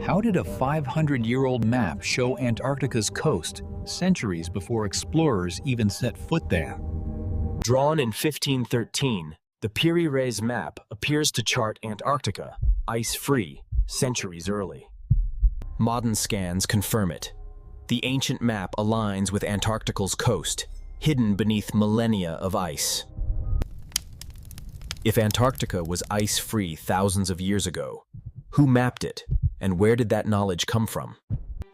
How did a 500-year-old map show Antarctica's coast centuries before explorers even set foot there? Drawn in 1513, the Piri Reis Map appears to chart Antarctica, ice-free, centuries early. Modern scans confirm it. The ancient map aligns with Antarctica's coast, hidden beneath millennia of ice. If Antarctica was ice-free thousands of years ago, who mapped it, and where did that knowledge come from?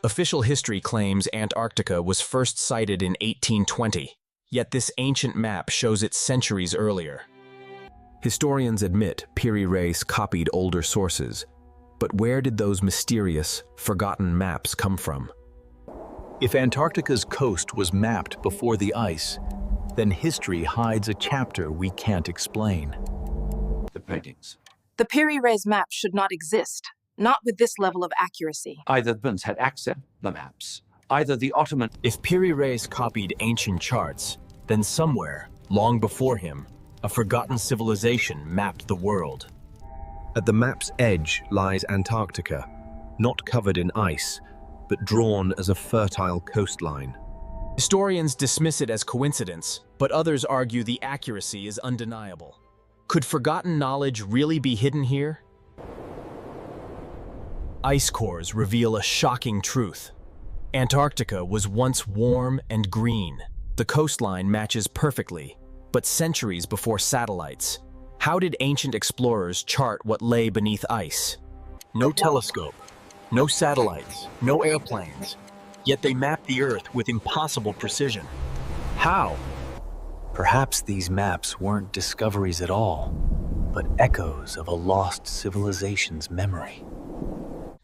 Official history claims Antarctica was first sighted in 1820, yet this ancient map shows it centuries earlier. Historians admit Piri Reis copied older sources, but where did those mysterious, forgotten maps come from? If Antarctica's coast was mapped before the ice, then history hides a chapter we can't explain. The paintings. The Piri Reis Map should not exist, not with this level of accuracy. Either the Prince had access to the maps, either the Ottoman... If Piri Reis copied ancient charts, then somewhere, long before him, a forgotten civilization mapped the world. At the map's edge lies Antarctica, not covered in ice, but drawn as a fertile coastline. Historians dismiss it as coincidence, but others argue the accuracy is undeniable. Could forgotten knowledge really be hidden here? Ice cores reveal a shocking truth. Antarctica was once warm and green. The coastline matches perfectly, but centuries before satellites. How did ancient explorers chart what lay beneath ice? No telescope, no satellites, no airplanes, yet they mapped the Earth with impossible precision. How? Perhaps these maps weren't discoveries at all, but echoes of a lost civilization's memory.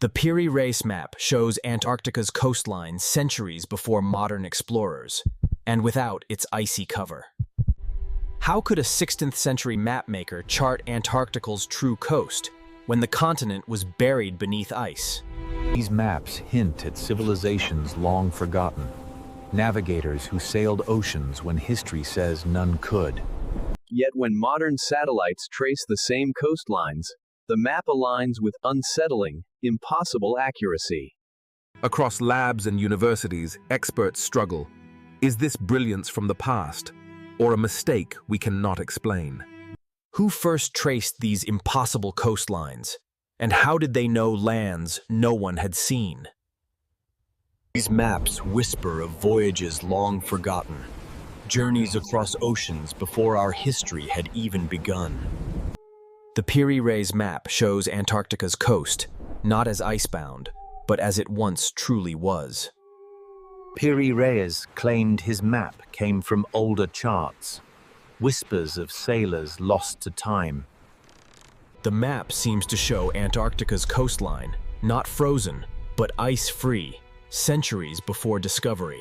The Piri Reis Map shows Antarctica's coastline centuries before modern explorers, and without its icy cover. How could a 16th century mapmaker chart Antarctica's true coast when the continent was buried beneath ice? These maps hint at civilizations long forgotten, navigators who sailed oceans when history says none could. Yet when modern satellites trace the same coastlines, the map aligns with unsettling, impossible accuracy. Across labs and universities, experts struggle. Is this brilliance from the past, or a mistake we cannot explain? Who first traced these impossible coastlines, and how did they know lands no one had seen? These maps whisper of voyages long forgotten, journeys across oceans before our history had even begun. The Piri Reis Map shows Antarctica's coast, not as icebound, but as it once truly was. Piri Reis claimed his map came from older charts, whispers of sailors lost to time. The map seems to show Antarctica's coastline, not frozen, but ice-free, centuries before discovery.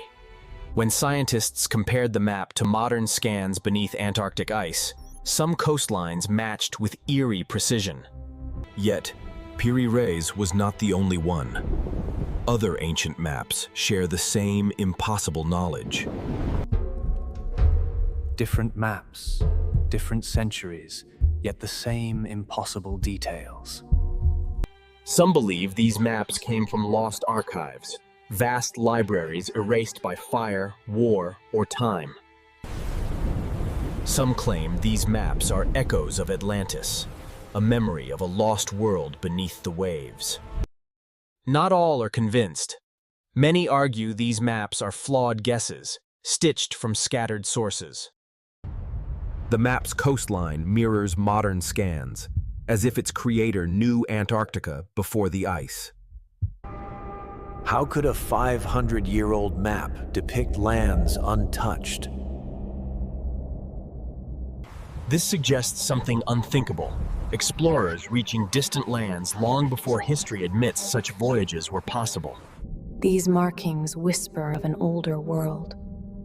When scientists compared the map to modern scans beneath Antarctic ice, some coastlines matched with eerie precision. Yet, Piri Reis was not the only one. Other ancient maps share the same impossible knowledge. Different maps, different centuries, yet the same impossible details. Some believe these maps came from lost archives, vast libraries erased by fire, war, or time. Some claim these maps are echoes of Atlantis, a memory of a lost world beneath the waves. Not all are convinced. Many argue these maps are flawed guesses, stitched from scattered sources. The map's coastline mirrors modern scans, as if its creator knew Antarctica before the ice. How could a 500-year-old map depict lands untouched? This suggests something unthinkable. Explorers reaching distant lands long before history admits such voyages were possible. These markings whisper of an older world,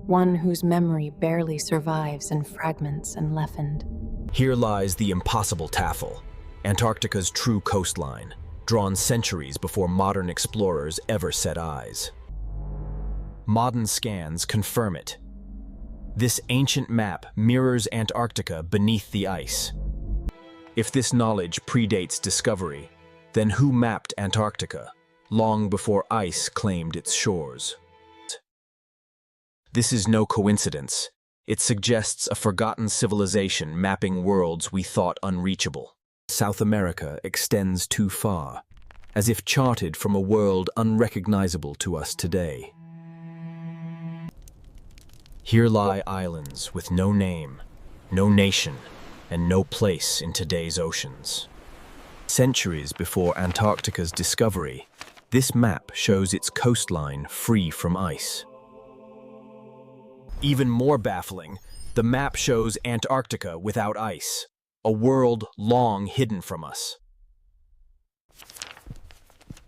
one whose memory barely survives in fragments and leavened. Here lies the impossible taffel, Antarctica's true coastline, drawn centuries before modern explorers ever set eyes. Modern scans confirm it. This ancient map mirrors Antarctica beneath the ice. If this knowledge predates discovery, then who mapped Antarctica? long before ice claimed its shores. This is no coincidence. It suggests a forgotten civilization mapping worlds we thought unreachable. South America extends too far, as if charted from a world unrecognizable to us today. Here lie islands with no name, no nation, and no place in today's oceans. Centuries before Antarctica's discovery, this map shows its coastline free from ice. Even more baffling, the map shows Antarctica without ice, a world long hidden from us.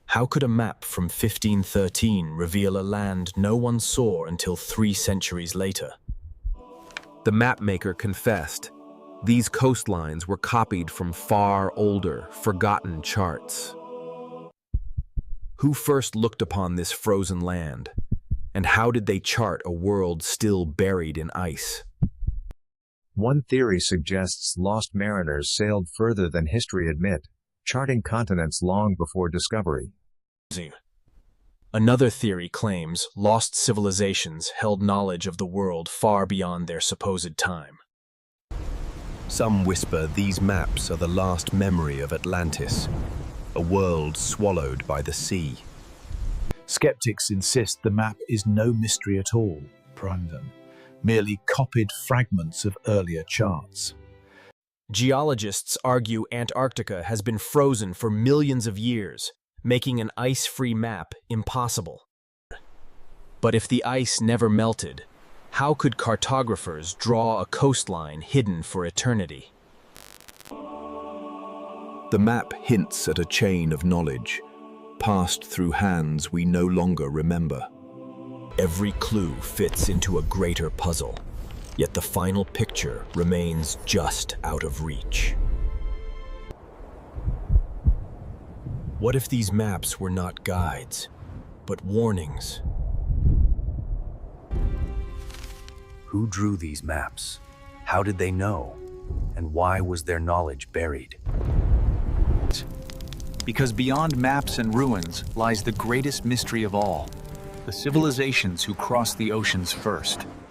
How could a map from 1513 reveal a land no one saw until 3 centuries later? The mapmaker confessed, these coastlines were copied from far older, forgotten charts. Who first looked upon this frozen land? And how did they chart a world still buried in ice? One theory suggests lost mariners sailed further than history admit, charting continents long before discovery. Another theory claims lost civilizations held knowledge of the world far beyond their supposed time. Some whisper these maps are the last memory of Atlantis, a world swallowed by the sea. Skeptics insist the map is no mystery at all, Brandon, merely copied fragments of earlier charts. Geologists argue Antarctica has been frozen for millions of years, making an ice-free map impossible. But if the ice never melted, how could cartographers draw a coastline hidden for eternity? The map hints at a chain of knowledge, passed through hands we no longer remember. Every clue fits into a greater puzzle, yet the final picture remains just out of reach. What if these maps were not guides, but warnings? Who drew these maps? How did they know? And why was their knowledge buried? Because beyond maps and ruins lies the greatest mystery of all, the civilizations who crossed the oceans first.